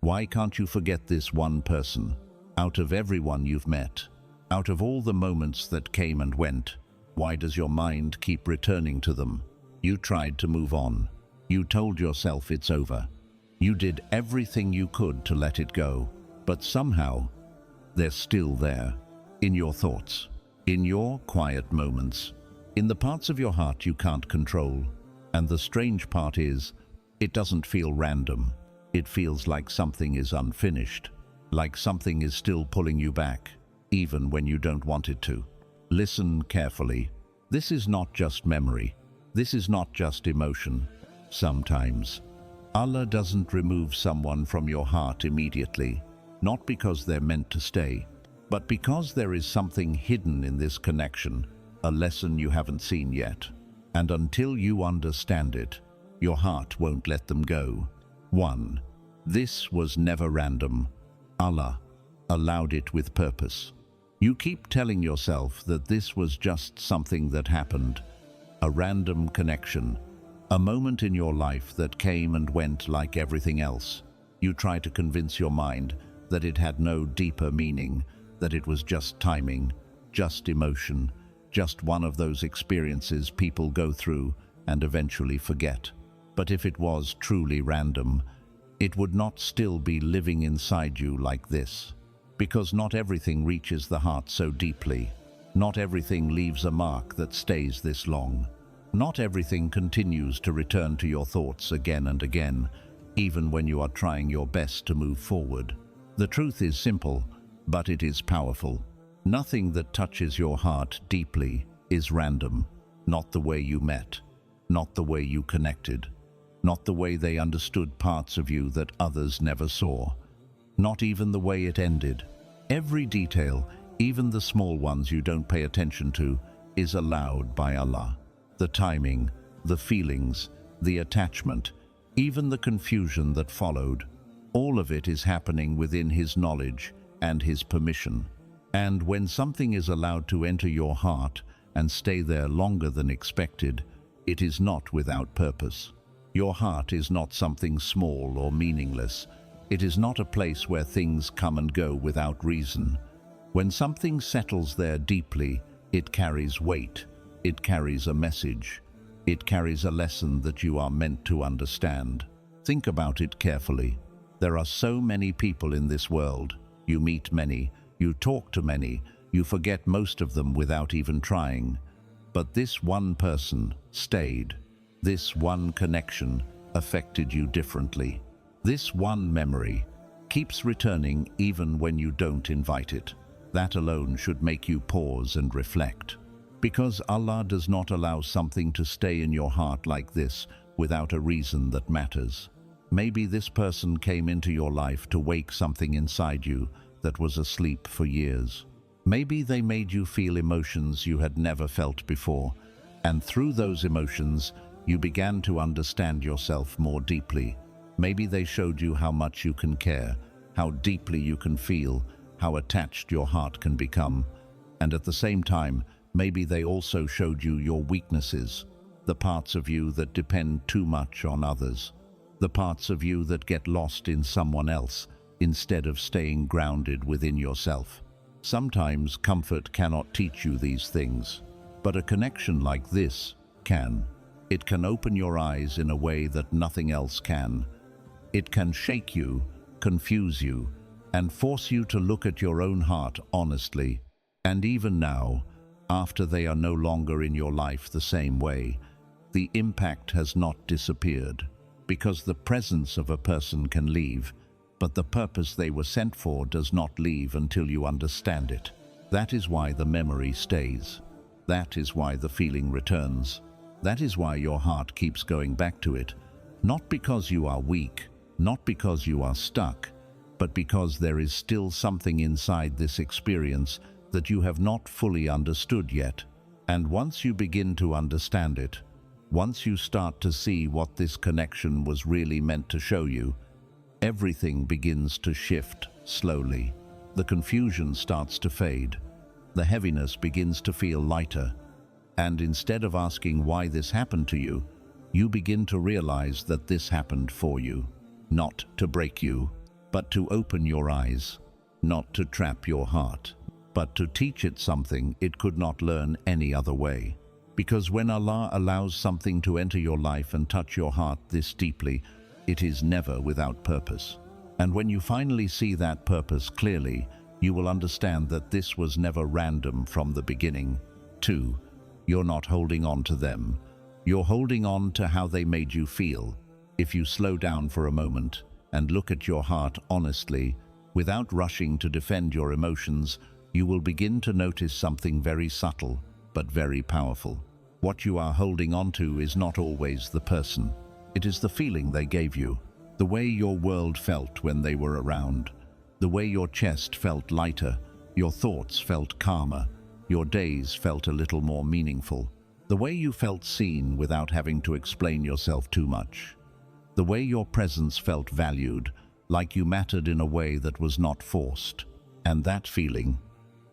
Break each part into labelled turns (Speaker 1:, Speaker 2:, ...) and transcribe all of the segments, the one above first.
Speaker 1: Why can't you forget this one person? Out of everyone you've met, out of all the moments that came and went, why does your mind keep returning to them? You tried to move on. You told yourself it's over. You did everything you could to let it go, but somehow they're still there, in your thoughts, in your quiet moments, in the parts of your heart you can't control. And the strange part is, it doesn't feel random. It feels like something is unfinished, like something is still pulling you back, even when you don't want it to. Listen carefully. This is not just memory. This is not just emotion. Sometimes Allah doesn't remove someone from your heart immediately, not because they're meant to stay, but because there is something hidden in this connection, a lesson you haven't seen yet. And until you understand it, your heart won't let them go. 1. This was never random. Allah allowed it with purpose. You keep telling yourself that this was just something that happened, a random connection, a moment in your life that came and went like everything else. You try to convince your mind that it had no deeper meaning, that it was just timing, just emotion, just one of those experiences people go through and eventually forget. But if it was truly random, it would not still be living inside you like this. Because not everything reaches the heart so deeply. Not everything leaves a mark that stays this long. Not everything continues to return to your thoughts again and again, even when you are trying your best to move forward. The truth is simple, but it is powerful. Nothing that touches your heart deeply is random. Not the way you met, not the way you connected, not the way they understood parts of you that others never saw, not even the way it ended. Every detail, even the small ones you don't pay attention to, is allowed by Allah. The timing, the feelings, the attachment, even the confusion that followed, all of it is happening within His knowledge and His permission. And when something is allowed to enter your heart and stay there longer than expected, it is not without purpose. Your heart is not something small or meaningless. It is not a place where things come and go without reason. When something settles there deeply, it carries weight. It carries a message. It carries a lesson that you are meant to understand. Think about it carefully. There are so many people in this world. You meet many, you talk to many, you forget most of them without even trying. But this one person stayed. This one connection affected you differently. This one memory keeps returning even when you don't invite it. That alone should make you pause and reflect. Because Allah does not allow something to stay in your heart like this without a reason that matters. Maybe this person came into your life to wake something inside you that was asleep for years. Maybe they made you feel emotions you had never felt before, and through those emotions, you began to understand yourself more deeply. Maybe they showed you how much you can care, how deeply you can feel, how attached your heart can become. And at the same time, maybe they also showed you your weaknesses, the parts of you that depend too much on others, the parts of you that get lost in someone else instead of staying grounded within yourself. Sometimes comfort cannot teach you these things, but a connection like this can. It can open your eyes in a way that nothing else can. It can shake you, confuse you, and force you to look at your own heart honestly. And even now, after they are no longer in your life the same way, the impact has not disappeared, because the presence of a person can leave, but the purpose they were sent for does not leave until you understand it. That is why the memory stays. That is why the feeling returns. That is why your heart keeps going back to it, not because you are weak, not because you are stuck, but because there is still something inside this experience that you have not fully understood yet. And once you begin to understand it, once you start to see what this connection was really meant to show you, everything begins to shift slowly. The confusion starts to fade. The heaviness begins to feel lighter. And instead of asking why this happened to you, you begin to realize that this happened for you. Not to break you, but to open your eyes, not to trap your heart, but to teach it something it could not learn any other way. Because when Allah allows something to enter your life and touch your heart this deeply, it is never without purpose. And when you finally see that purpose clearly, you will understand that this was never random from the beginning. 2. You're not holding on to them. You're holding on to how they made you feel. If you slow down for a moment and look at your heart honestly, without rushing to defend your emotions, you will begin to notice something very subtle, but very powerful. What you are holding on to is not always the person. It is the feeling they gave you, the way your world felt when they were around, the way your chest felt lighter, your thoughts felt calmer, your days felt a little more meaningful, the way you felt seen without having to explain yourself too much, the way your presence felt valued, like you mattered in a way that was not forced. And that feeling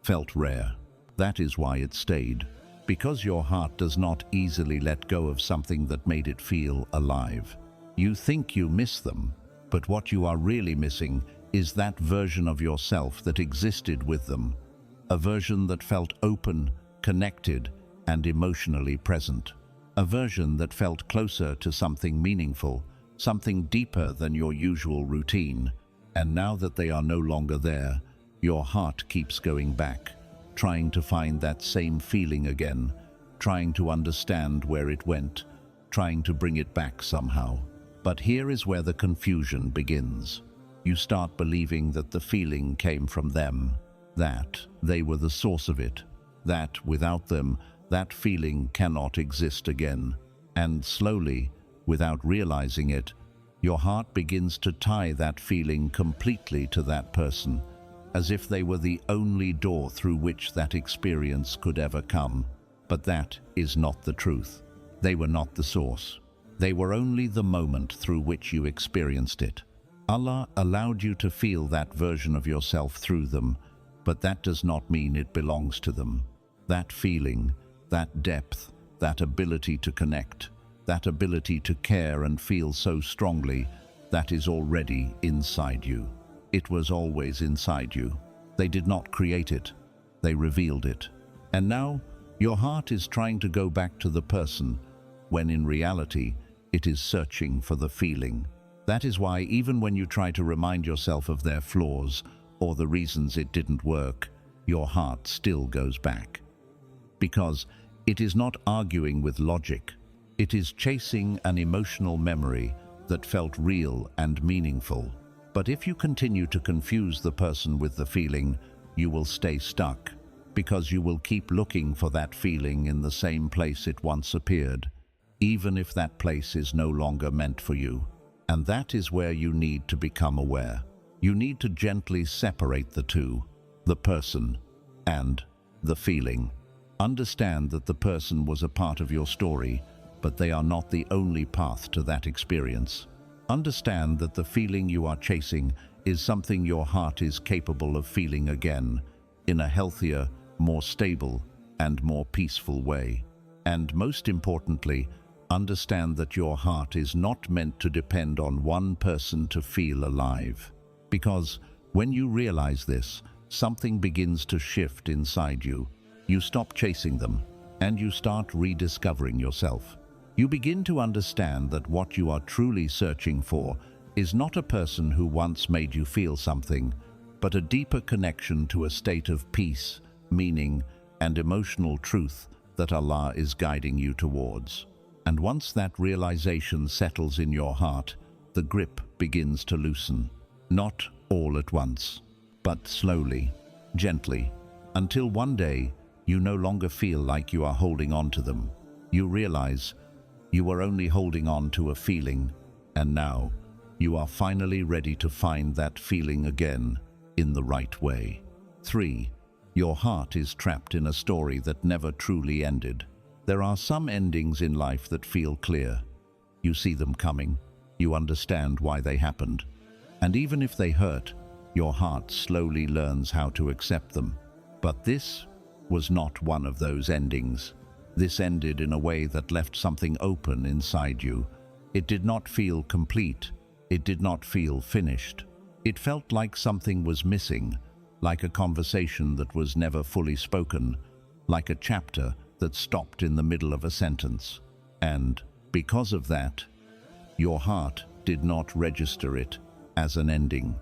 Speaker 1: felt rare. That is why it stayed. Because your heart does not easily let go of something that made it feel alive. You think you miss them, but what you are really missing is that version of yourself that existed with them. A version that felt open, connected, and emotionally present. A version that felt closer to something meaningful, something deeper than your usual routine. And now that they are no longer there, your heart keeps going back, trying to find that same feeling again, trying to understand where it went, trying to bring it back somehow. But here is where the confusion begins. You start believing that the feeling came from them, that they were the source of it, that without them, that feeling cannot exist again. And slowly, without realizing it, your heart begins to tie that feeling completely to that person, as if they were the only door through which that experience could ever come. But that is not the truth. They were not the source. They were only the moment through which you experienced it. Allah allowed you to feel that version of yourself through them, but that does not mean it belongs to them. That feeling, that depth, that ability to connect, that ability to care and feel so strongly, that is already inside you. It was always inside you. They did not create it. They revealed it. And now, your heart is trying to go back to the person, when in reality, it is searching for the feeling. That is why even when you try to remind yourself of their flaws or the reasons it didn't work, your heart still goes back. Because it is not arguing with logic. It is chasing an emotional memory that felt real and meaningful. But if you continue to confuse the person with the feeling, you will stay stuck, because you will keep looking for that feeling in the same place it once appeared, even if that place is no longer meant for you. And that is where you need to become aware. You need to gently separate the two, the person and the feeling. Understand that the person was a part of your story, but they are not the only path to that experience. Understand that the feeling you are chasing is something your heart is capable of feeling again, in a healthier, more stable, and more peaceful way. And most importantly, understand that your heart is not meant to depend on one person to feel alive. Because when you realize this, something begins to shift inside you. You stop chasing them, and you start rediscovering yourself. You begin to understand that what you are truly searching for is not a person who once made you feel something, but a deeper connection to a state of peace, meaning, and emotional truth that Allah is guiding you towards. And once that realization settles in your heart, the grip begins to loosen. Not all at once, but slowly, gently, until one day you no longer feel like you are holding on to them. You realize you are only holding on to a feeling, and now you are finally ready to find that feeling again in the right way. 3. Your heart is trapped in a story that never truly ended. There are some endings in life that feel clear. You see them coming. You understand why they happened. And even if they hurt, your heart slowly learns how to accept them. But this was not one of those endings. This ended in a way that left something open inside you. It did not feel complete. It did not feel finished. It felt like something was missing, like a conversation that was never fully spoken, like a chapter that stopped in the middle of a sentence. And because of that, your heart did not register it as an ending.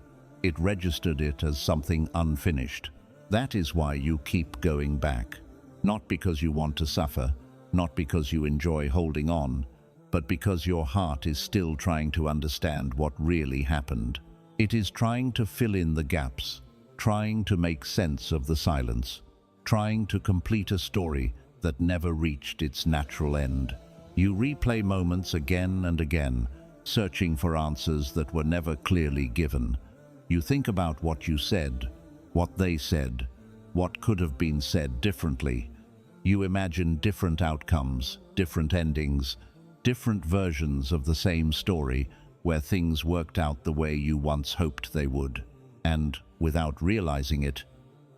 Speaker 1: It registered it as something unfinished. That is why you keep going back. Not because you want to suffer, not because you enjoy holding on, but because your heart is still trying to understand what really happened. It is trying to fill in the gaps, trying to make sense of the silence, trying to complete a story that never reached its natural end. You replay moments again and again, searching for answers that were never clearly given. You think about what you said, what they said, what could have been said differently. You imagine different outcomes, different endings, different versions of the same story where things worked out the way you once hoped they would. And, without realizing it,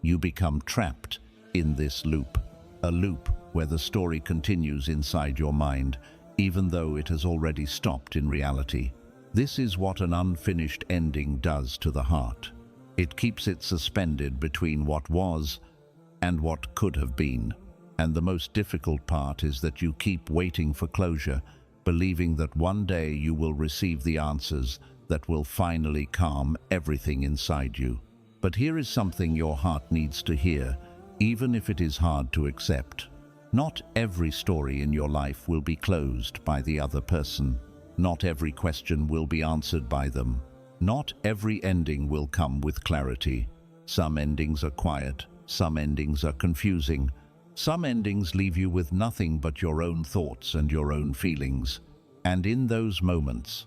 Speaker 1: you become trapped in this loop. A loop where the story continues inside your mind, even though it has already stopped in reality. This is what an unfinished ending does to the heart. It keeps it suspended between what was and what could have been. And the most difficult part is that you keep waiting for closure, believing that one day you will receive the answers that will finally calm everything inside you. But here is something your heart needs to hear, even if it is hard to accept. Not every story in your life will be closed by the other person. Not every question will be answered by them. Not every ending will come with clarity. Some endings are quiet, some endings are confusing. Some endings leave you with nothing but your own thoughts and your own feelings. And in those moments,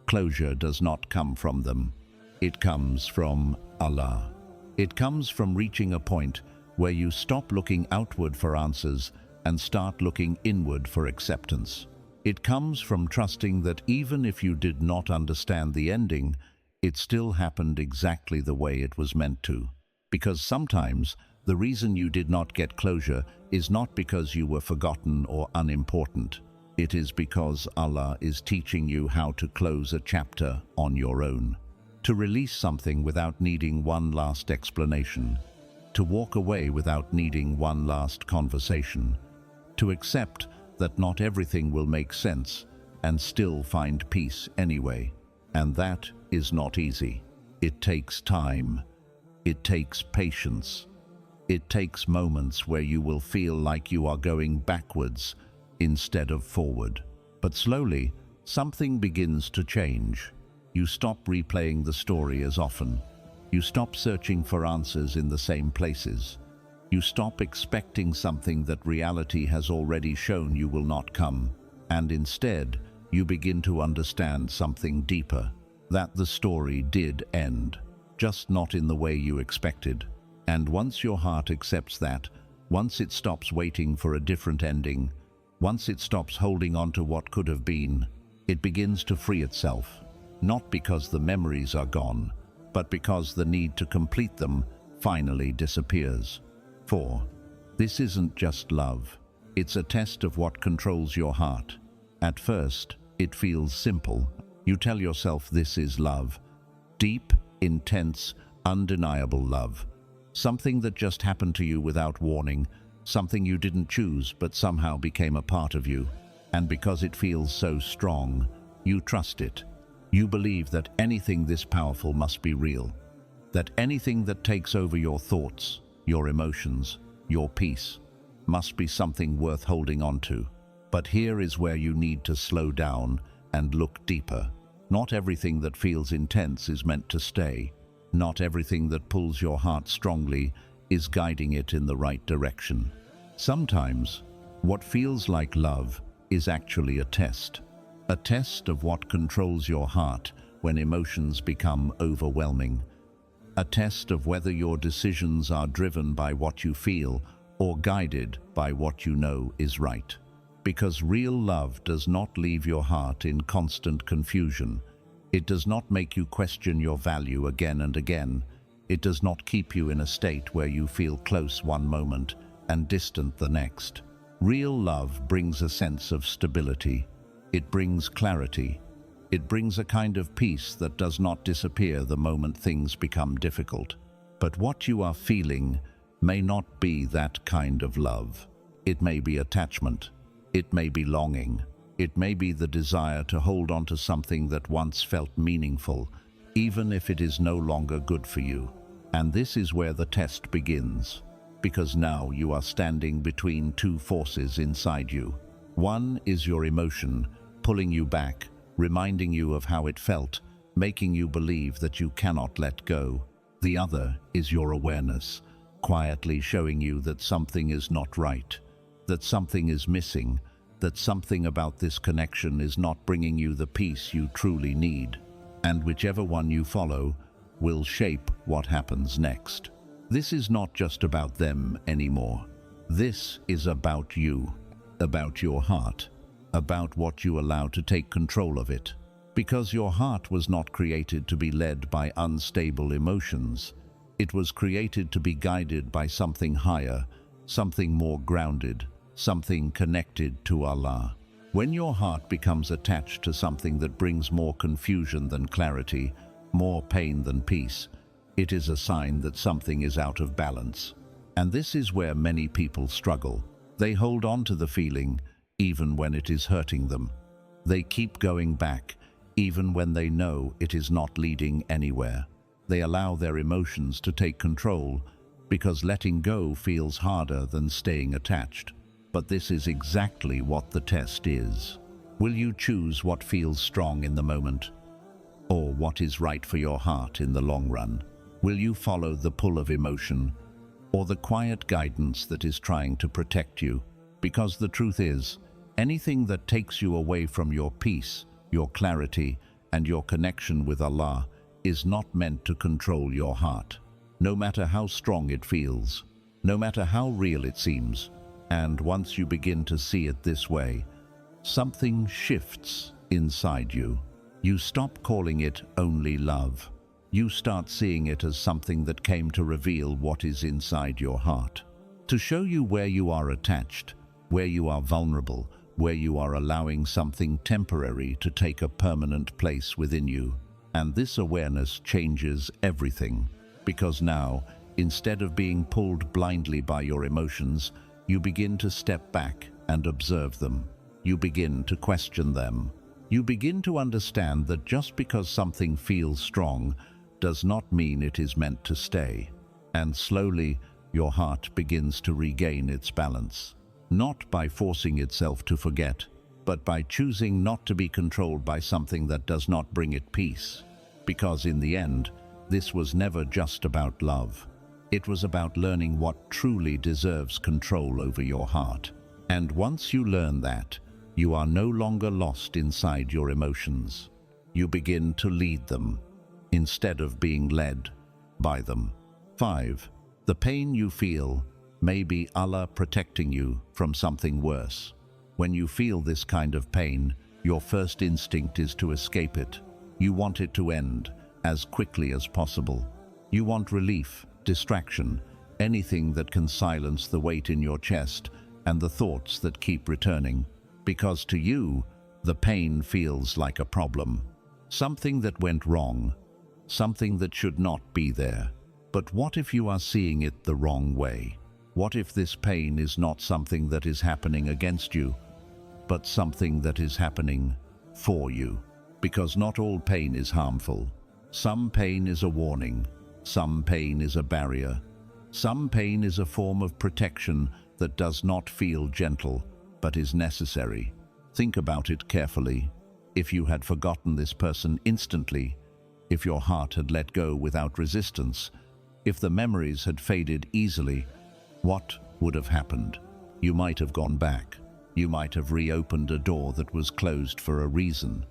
Speaker 1: closure does not come from them. It comes from Allah. It comes from reaching a point where you stop looking outward for answers and start looking inward for acceptance. It comes from trusting that even if you did not understand the ending, it still happened exactly the way it was meant to. Because sometimes the reason you did not get closure is not because you were forgotten or unimportant. It is because Allah is teaching you how to close a chapter on your own. To release something without needing one last explanation. To walk away without needing one last conversation. To accept that not everything will make sense and still find peace anyway. And that is not easy. It takes time. It takes patience. It takes moments where you will feel like you are going backwards instead of forward. But slowly, something begins to change. You stop replaying the story as often. You stop searching for answers in the same places. You stop expecting something that reality has already shown you will not come. And instead, you begin to understand something deeper. That the story did end, just not in the way you expected. And once your heart accepts that, once it stops waiting for a different ending, once it stops holding on to what could have been, it begins to free itself. Not because the memories are gone, but because the need to complete them finally disappears. 4. This isn't just love. It's a test of what controls your heart. At first, it feels simple. You tell yourself this is love. Deep, intense, undeniable love. Something that just happened to you without warning, something you didn't choose but somehow became a part of you. And because it feels so strong, you trust it. You believe that anything this powerful must be real. That anything that takes over your thoughts, your emotions, your peace, must be something worth holding on to. But here is where you need to slow down and look deeper. Not everything that feels intense is meant to stay. Not everything that pulls your heart strongly is guiding it in the right direction. Sometimes, what feels like love is actually a test of what controls your heart when emotions become overwhelming. A test of whether your decisions are driven by what you feel or guided by what you know is right. Because real love does not leave your heart in constant confusion. It does not make you question your value again and again. It does not keep you in a state where you feel close one moment and distant the next. Real love brings a sense of stability. It brings clarity. It brings a kind of peace that does not disappear the moment things become difficult. But what you are feeling may not be that kind of love. It may be attachment. It may be longing. It may be the desire to hold on to something that once felt meaningful, even if it is no longer good for you. And this is where the test begins, because now you are standing between two forces inside you. One is your emotion, pulling you back, reminding you of how it felt, making you believe that you cannot let go. The other is your awareness, quietly showing you that something is not right, that something is missing, that something about this connection is not bringing you the peace you truly need. And whichever one you follow will shape what happens next. This is not just about them anymore. This is about you, about your heart, about what you allow to take control of it. Because your heart was not created to be led by unstable emotions. It was created to be guided by something higher, something more grounded, something connected to Allah. When your heart becomes attached to something that brings more confusion than clarity, more pain than peace, it is a sign that something is out of balance. And this is where many people struggle. They hold on to the feeling, even when it is hurting them. They keep going back, even when they know it is not leading anywhere. They allow their emotions to take control, because letting go feels harder than staying attached. But this is exactly what the test is. Will you choose what feels strong in the moment, or what is right for your heart in the long run? Will you follow the pull of emotion, or the quiet guidance that is trying to protect you? Because the truth is, anything that takes you away from your peace, your clarity, and your connection with Allah is not meant to control your heart. No matter how strong it feels, no matter how real it seems. And once you begin to see it this way, something shifts inside you. You stop calling it only love. You start seeing it as something that came to reveal what is inside your heart. To show you where you are attached, where you are vulnerable, where you are allowing something temporary to take a permanent place within you. And this awareness changes everything. Because now, instead of being pulled blindly by your emotions, you begin to step back and observe them. You begin to question them. You begin to understand that just because something feels strong does not mean it is meant to stay. And slowly, your heart begins to regain its balance. Not by forcing itself to forget, but by choosing not to be controlled by something that does not bring it peace. Because in the end, this was never just about love. It was about learning what truly deserves control over your heart. And once you learn that, you are no longer lost inside your emotions. You begin to lead them, instead of being led by them. 5. The pain you feel may be Allah protecting you from something worse. When you feel this kind of pain, your first instinct is to escape it. You want it to end as quickly as possible. You want relief, distraction, anything that can silence the weight in your chest and the thoughts that keep returning. Because to you, the pain feels like a problem. Something that went wrong, something that should not be there. But what if you are seeing it the wrong way? What if this pain is not something that is happening against you, but something that is happening for you? Because not all pain is harmful. Some pain is a warning. Some pain is a barrier. Some pain is a form of protection that does not feel gentle, but is necessary. Think about it carefully. If you had forgotten this person instantly, if your heart had let go without resistance, if the memories had faded easily, what would have happened? You might have gone back. You might have reopened a door that was closed for a reason.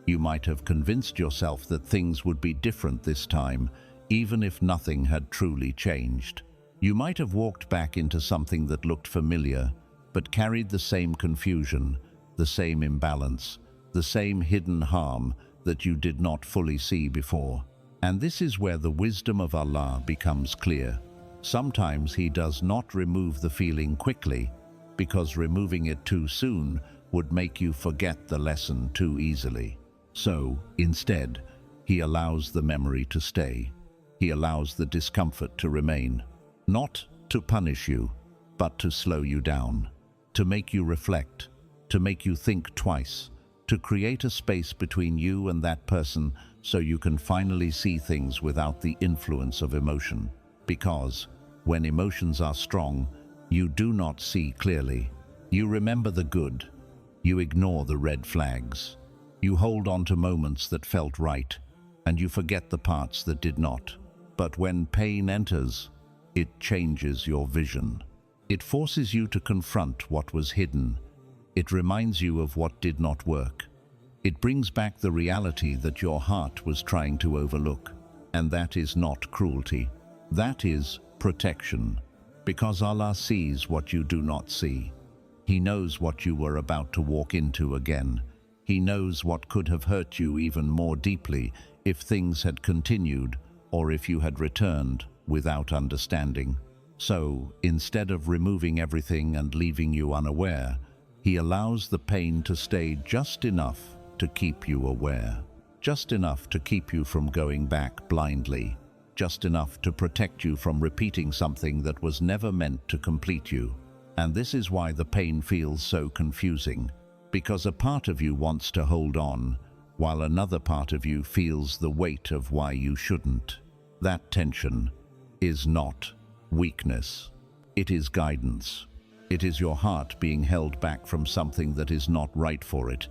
Speaker 1: You might have convinced yourself that things would be different this time, even if nothing had truly changed. You might have walked back into something that looked familiar, but carried the same confusion, the same imbalance, the same hidden harm that you did not fully see before. And this is where the wisdom of Allah becomes clear. Sometimes He does not remove the feeling quickly, because removing it too soon would make you forget the lesson too easily. So, instead, he allows the memory to stay. He allows the discomfort to remain, not to punish you, but to slow you down, to make you reflect, to make you think twice, to create a space between you and that person so you can finally see things without the influence of emotion. Because when emotions are strong, you do not see clearly. You remember the good. You ignore the red flags. You hold on to moments that felt right, and you forget the parts that did not. But when pain enters, it changes your vision. It forces you to confront what was hidden. It reminds you of what did not work. It brings back the reality that your heart was trying to overlook. And that is not cruelty. That is protection. Because Allah sees what you do not see. He knows what you were about to walk into again. He knows what could have hurt you even more deeply if things had continued or if you had returned without understanding. So, instead of removing everything and leaving you unaware, He allows the pain to stay just enough to keep you aware, just enough to keep you from going back blindly, just enough to protect you from repeating something that was never meant to complete you. And this is why the pain feels so confusing, because a part of you wants to hold on, while another part of you feels the weight of why you shouldn't. That tension is not weakness. It is guidance. It is your heart being held back from something that is not right for it,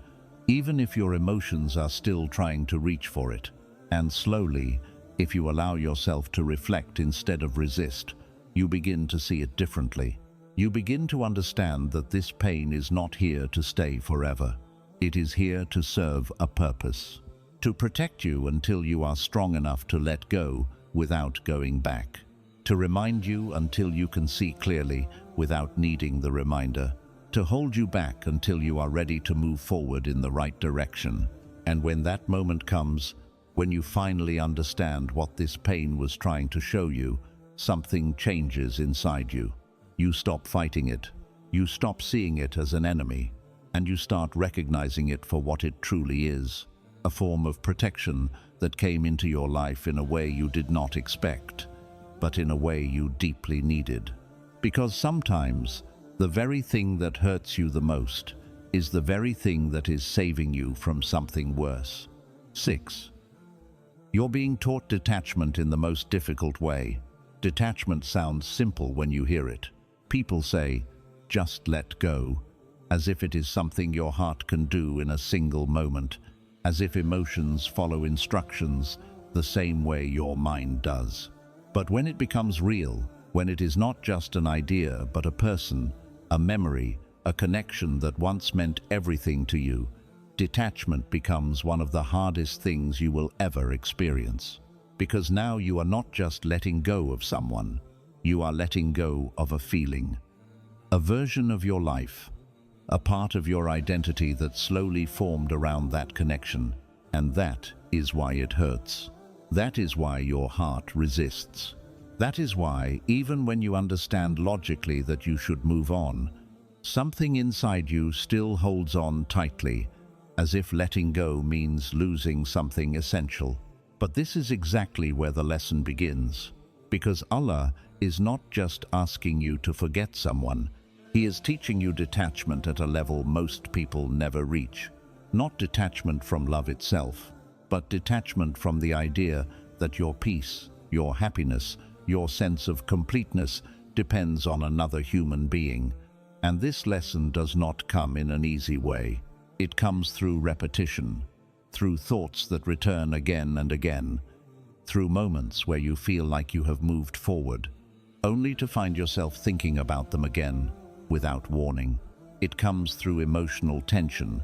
Speaker 1: even if your emotions are still trying to reach for it. And slowly, if you allow yourself to reflect instead of resist, you begin to see it differently. You begin to understand that this pain is not here to stay forever. It is here to serve a purpose, to protect you until you are strong enough to let go without going back, to remind you until you can see clearly without needing the reminder, to hold you back until you are ready to move forward in the right direction. And when that moment comes, when you finally understand what this pain was trying to show you, something changes inside you. You stop fighting it. You stop seeing it as an enemy, and you start recognizing it for what it truly is, a form of protection that came into your life in a way you did not expect, but in a way you deeply needed. Because sometimes the very thing that hurts you the most is the very thing that is saving you from something worse. 6. You're being taught detachment in the most difficult way. Detachment sounds simple when you hear it. People say, just let go, as if it is something your heart can do in a single moment, as if emotions follow instructions the same way your mind does. But when it becomes real, when it is not just an idea but a person, a memory, a connection that once meant everything to you, detachment becomes one of the hardest things you will ever experience. Because now you are not just letting go of someone, you are letting go of a feeling, a version of your life, a part of your identity that slowly formed around that connection. And that is why it hurts. That is why your heart resists. That is why, even when you understand logically that you should move on, something inside you still holds on tightly, as if letting go means losing something essential. But this is exactly where the lesson begins, because Allah is not just asking you to forget someone, He is teaching you detachment at a level most people never reach. Not detachment from love itself, but detachment from the idea that your peace, your happiness, your sense of completeness depends on another human being. And this lesson does not come in an easy way. It comes through repetition, through thoughts that return again and again, through moments where you feel like you have moved forward, only to find yourself thinking about them again without warning. It comes through emotional tension,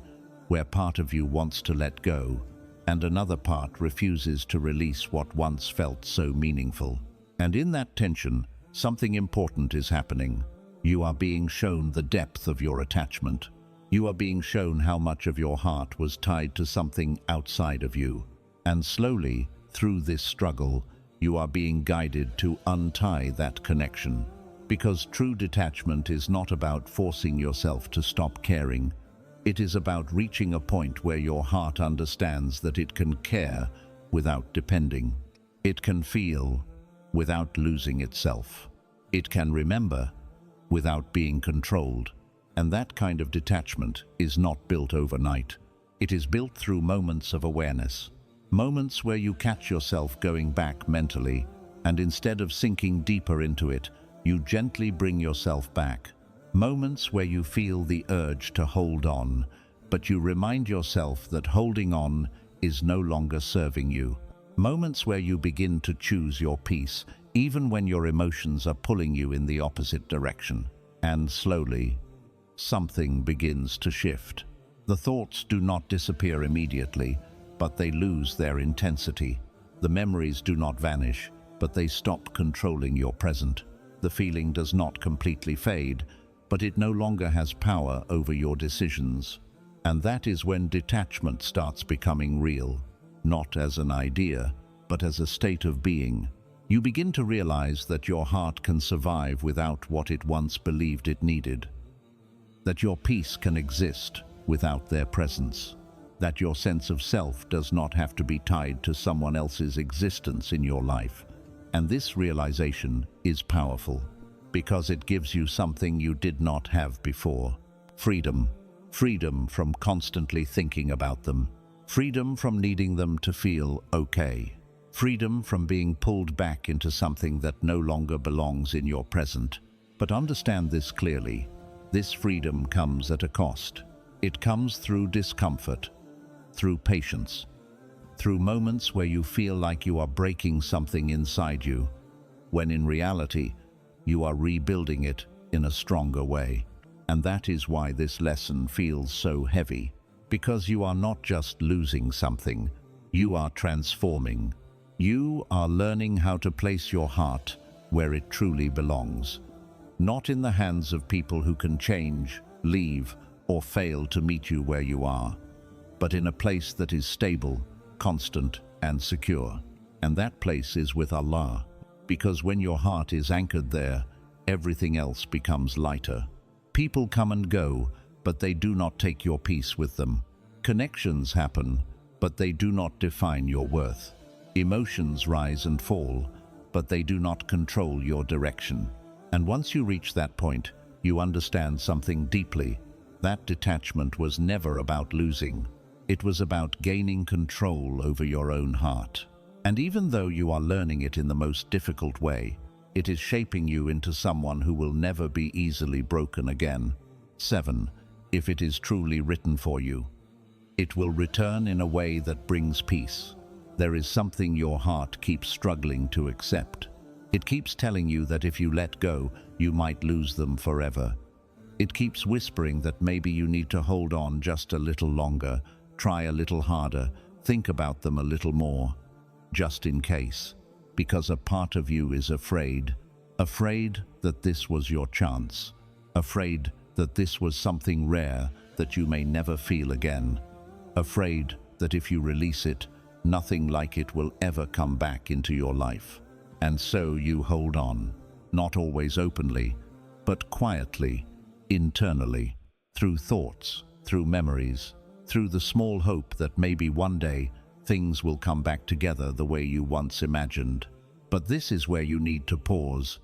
Speaker 1: where part of you wants to let go, and another part refuses to release what once felt so meaningful. And in that tension, something important is happening. You are being shown the depth of your attachment. You are being shown how much of your heart was tied to something outside of you. And slowly, through this struggle, you are being guided to untie that connection. Because true detachment is not about forcing yourself to stop caring. It is about reaching a point where your heart understands that it can care without depending. It can feel without losing itself. It can remember without being controlled. And that kind of detachment is not built overnight. It is built through moments of awareness. Moments where you catch yourself going back mentally, and instead of sinking deeper into it, you gently bring yourself back. Moments where you feel the urge to hold on, but you remind yourself that holding on is no longer serving you. Moments where you begin to choose your peace, even when your emotions are pulling you in the opposite direction. And slowly, something begins to shift. The thoughts do not disappear immediately, but they lose their intensity. The memories do not vanish, but they stop controlling your present. The feeling does not completely fade, but it no longer has power over your decisions. And that is when detachment starts becoming real, not as an idea, but as a state of being. You begin to realize that your heart can survive without what it once believed it needed, that your peace can exist without their presence, that your sense of self does not have to be tied to someone else's existence in your life. And this realization is powerful, because it gives you something you did not have before. Freedom. Freedom from constantly thinking about them. Freedom from needing them to feel okay. Freedom from being pulled back into something that no longer belongs in your present. But understand this clearly. This freedom comes at a cost. It comes through discomfort, through patience, through moments where you feel like you are breaking something inside you, when in reality, you are rebuilding it in a stronger way. And that is why this lesson feels so heavy, because you are not just losing something, you are transforming. You are learning how to place your heart where it truly belongs, not in the hands of people who can change, leave, or fail to meet you where you are, but in a place that is stable, constant, and secure. And that place is with Allah, because when your heart is anchored there, everything else becomes lighter. People come and go, but they do not take your peace with them. Connections happen, but they do not define your worth. Emotions rise and fall, but they do not control your direction. And once you reach that point, you understand something deeply. That detachment was never about losing. It was about gaining control over your own heart. And even though you are learning it in the most difficult way, it is shaping you into someone who will never be easily broken again. 7. If it is truly written for you, it will return in a way that brings peace. There is something your heart keeps struggling to accept. It keeps telling you that if you let go, you might lose them forever. It keeps whispering that maybe you need to hold on just a little longer, try a little harder, think about them a little more, just in case. Because a part of you is afraid that this was your chance, afraid that this was something rare that you may never feel again, afraid that if you release it, nothing like it will ever come back into your life. And so you hold on, not always openly, but quietly, internally, through thoughts, through memories, through the small hope that maybe one day things will come back together the way you once imagined. But this is where you need to pause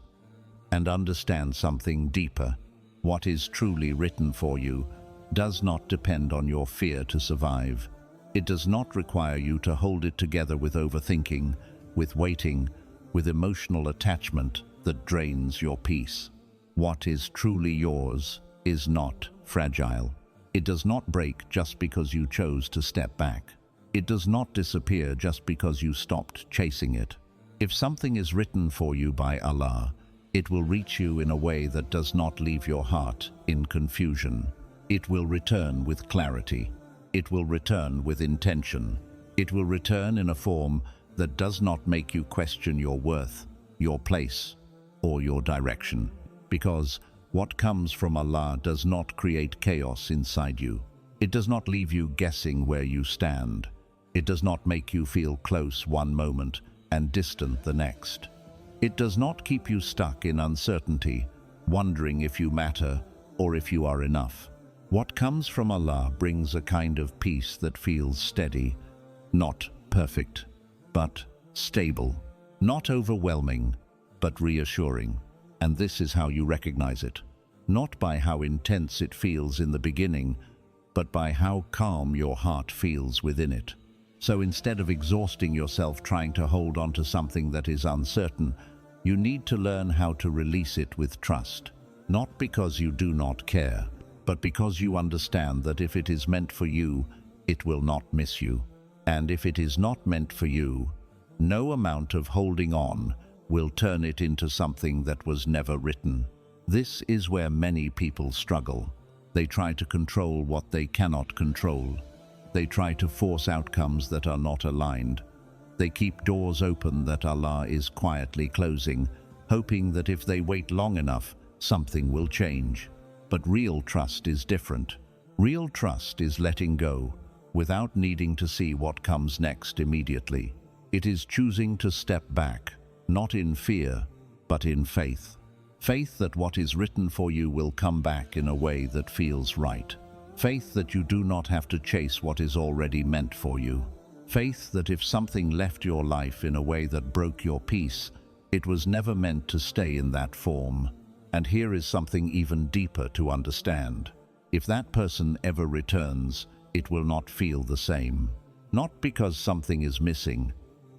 Speaker 1: and understand something deeper. What is truly written for you does not depend on your fear to survive. It does not require you to hold it together with overthinking, with waiting, with emotional attachment that drains your peace. What is truly yours is not fragile. It does not break just because you chose to step back. It does not disappear just because you stopped chasing it. If something is written for you by Allah, it will reach you in a way that does not leave your heart in confusion. It will return with clarity. It will return with intention. It will return in a form that does not make you question your worth, your place, or your direction. Because what comes from Allah does not create chaos inside you. It does not leave you guessing where you stand. It does not make you feel close one moment and distant the next. It does not keep you stuck in uncertainty, wondering if you matter or if you are enough. What comes from Allah brings a kind of peace that feels steady, not perfect, but stable, not overwhelming, but reassuring. And this is how you recognize it, not by how intense it feels in the beginning, but by how calm your heart feels within it. So instead of exhausting yourself trying to hold on to something that is uncertain, you need to learn how to release it with trust. Not because you do not care, but because you understand that if it is meant for you, it will not miss you. And if it is not meant for you, no amount of holding on will turn it into something that was never written. This is where many people struggle. They try to control what they cannot control. They try to force outcomes that are not aligned. They keep doors open that Allah is quietly closing, hoping that if they wait long enough, something will change. But real trust is different. Real trust is letting go, without needing to see what comes next immediately. It is choosing to step back, not in fear, but in faith. Faith that what is written for you will come back in a way that feels right. Faith that you do not have to chase what is already meant for you. Faith that if something left your life in a way that broke your peace, it was never meant to stay in that form. And here is something even deeper to understand. If that person ever returns, it will not feel the same. Not because something is missing,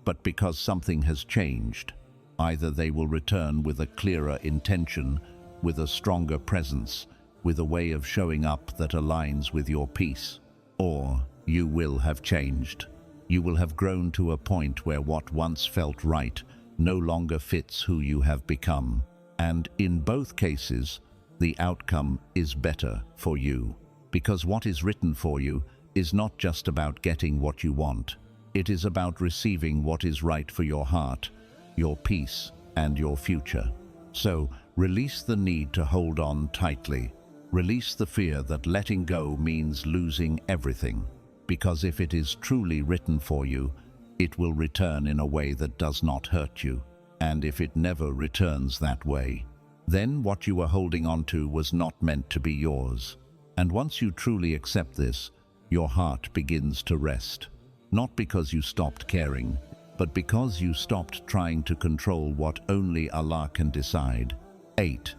Speaker 1: but because something has changed. Either they will return with a clearer intention, with a stronger presence, with a way of showing up that aligns with your peace, or you will have changed. You will have grown to a point where what once felt right no longer fits who you have become. And in both cases, the outcome is better for you. Because what is written for you is not just about getting what you want. It is about receiving what is right for your heart, your peace, and your future. So, release the need to hold on tightly. Release the fear that letting go means losing everything. Because if it is truly written for you, it will return in a way that does not hurt you. And if it never returns that way, then what you were holding on to was not meant to be yours. And once you truly accept this, your heart begins to rest. Not because you stopped caring, but because you stopped trying to control what only Allah can decide. 8.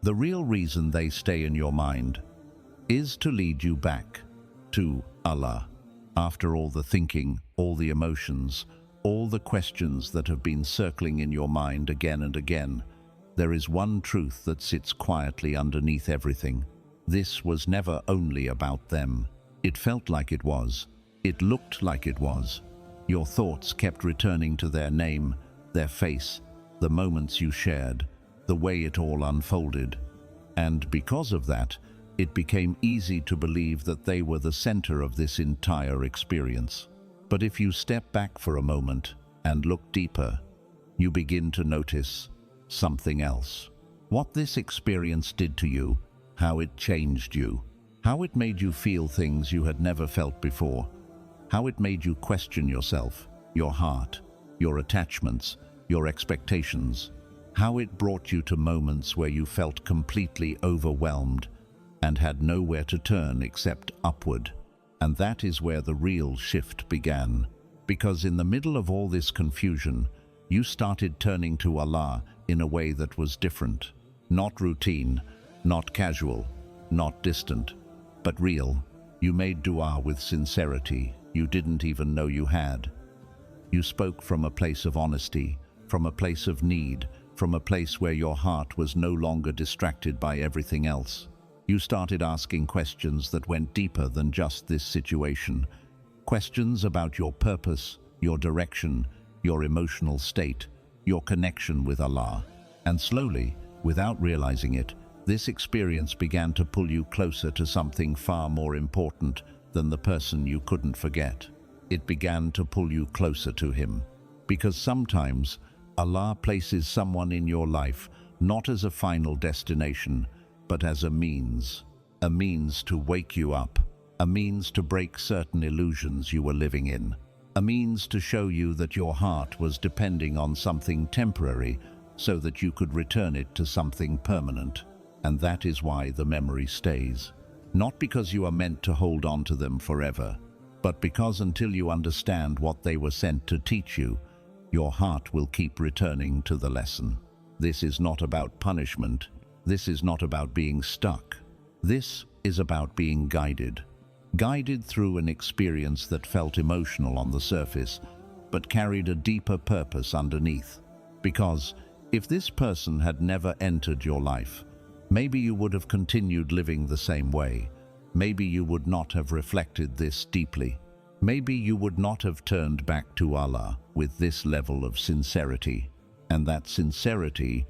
Speaker 1: The real reason they stay in your mind is to lead you back to Allah. After all the thinking, all the emotions, all the questions that have been circling in your mind again and again, there is one truth that sits quietly underneath everything. This was never only about them. It felt like it was. It looked like it was. Your thoughts kept returning to their name, their face, the moments you shared, the way it all unfolded. And because of that, it became easy to believe that they were the center of this entire experience. But if you step back for a moment and look deeper, you begin to notice something else. What this experience did to you, how it changed you, how it made you feel things you had never felt before, how it made you question yourself, your heart, your attachments, your expectations, how it brought you to moments where you felt completely overwhelmed and had nowhere to turn except upward. And that is where the real shift began. Because in the middle of all this confusion, you started turning to Allah in a way that was different. Not routine, not casual, not distant, but real. You made dua with sincerity you didn't even know you had. You spoke from a place of honesty, from a place of need, from a place where your heart was no longer distracted by everything else. You started asking questions that went deeper than just this situation. Questions about your purpose, your direction, your emotional state, your connection with Allah. And slowly, without realizing it, this experience began to pull you closer to something far more important than the person you couldn't forget. It began to pull you closer to Him. Because sometimes Allah places someone in your life not as a final destination, but as a means to wake you up, a means to break certain illusions you were living in, a means to show you that your heart was depending on something temporary so that you could return it to something permanent. And that is why the memory stays. Not because you are meant to hold on to them forever, but because until you understand what they were sent to teach you, your heart will keep returning to the lesson. This is not about punishment. This is not about being stuck. This is about being guided. Guided through an experience that felt emotional on the surface, but carried a deeper purpose underneath. Because if this person had never entered your life, maybe you would have continued living the same way. Maybe you would not have reflected this deeply. Maybe you would not have turned back to Allah with this level of sincerity. And that sincerity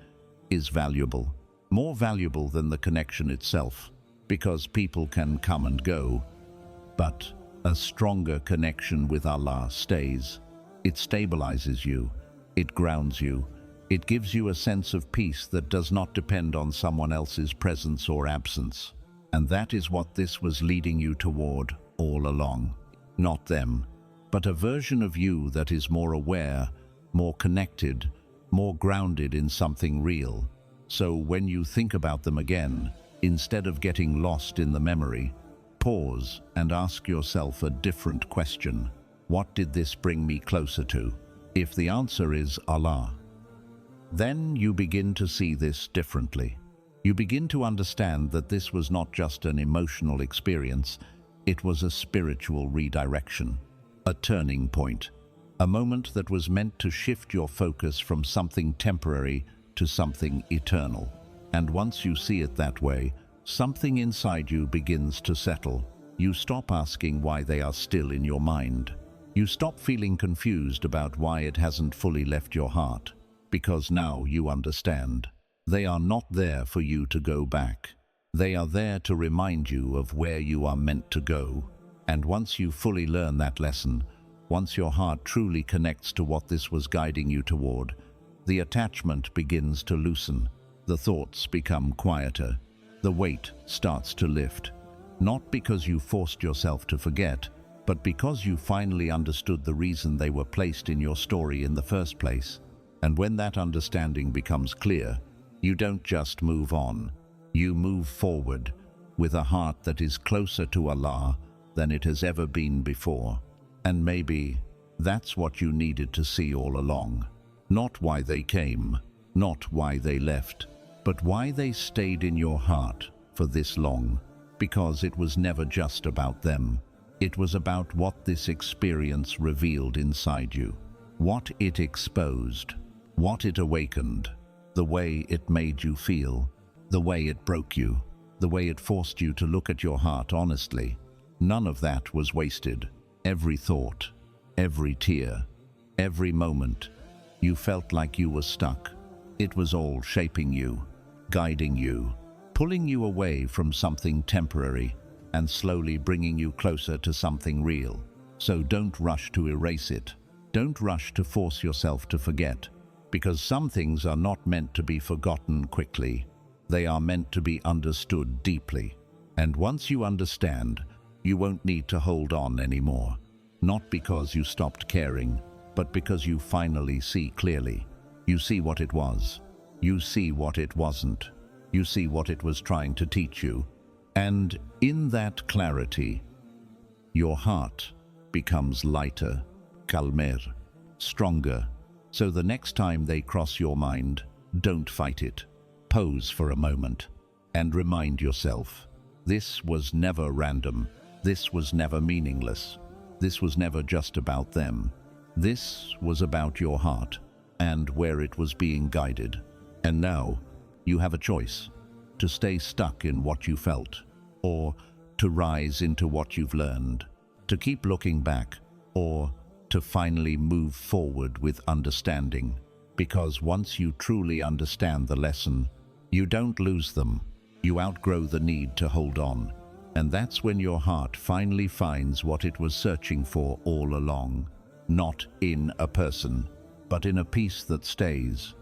Speaker 1: is valuable, more valuable than the connection itself, because people can come and go, but a stronger connection with Allah stays. It stabilizes you, it grounds you, it gives you a sense of peace that does not depend on someone else's presence or absence. And that is what this was leading you toward all along. Not them, but a version of you that is more aware, more connected, more grounded in something real. So when you think about them again, instead of getting lost in the memory, pause and ask yourself a different question. What did this bring me closer to? If the answer is Allah, then you begin to see this differently. You begin to understand that this was not just an emotional experience, it was a spiritual redirection, a turning point, a moment that was meant to shift your focus from something temporary to something eternal. And once you see it that way, something inside you begins to settle. You stop asking why they are still in your mind. You stop feeling confused about why it hasn't fully left your heart, because now you understand. They are not there for you to go back. They are there to remind you of where you are meant to go. And once you fully learn that lesson, once your heart truly connects to what this was guiding you toward, the attachment begins to loosen. The thoughts become quieter. The weight starts to lift. Not because you forced yourself to forget, but because you finally understood the reason they were placed in your story in the first place. And when that understanding becomes clear, you don't just move on. You move forward with a heart that is closer to Allah than it has ever been before. And maybe that's what you needed to see all along. Not why they came, not why they left, but why they stayed in your heart for this long. Because it was never just about them. It was about what this experience revealed inside you, what it exposed, what it awakened, the way it made you feel, the way it broke you, the way it forced you to look at your heart honestly. None of that was wasted. Every thought, every tear, every moment, you felt like you were stuck. It was all shaping you, guiding you, pulling you away from something temporary and slowly bringing you closer to something real. So don't rush to erase it. Don't rush to force yourself to forget, because some things are not meant to be forgotten quickly. They are meant to be understood deeply. And once you understand, you won't need to hold on anymore. Not because you stopped caring, but because you finally see clearly. You see what it was. You see what it wasn't. You see what it was trying to teach you. And in that clarity, your heart becomes lighter, calmer, stronger. So the next time they cross your mind, don't fight it. Pause for a moment and remind yourself, this was never random. This was never meaningless. This was never just about them. This was about your heart and where it was being guided. And now you have a choice: to stay stuck in what you felt, or to rise into what you've learned, to keep looking back, or to finally move forward with understanding. Because once you truly understand the lesson, you don't lose them. You outgrow the need to hold on. And that's when your heart finally finds what it was searching for all along. Not in a person, but in a peace that stays,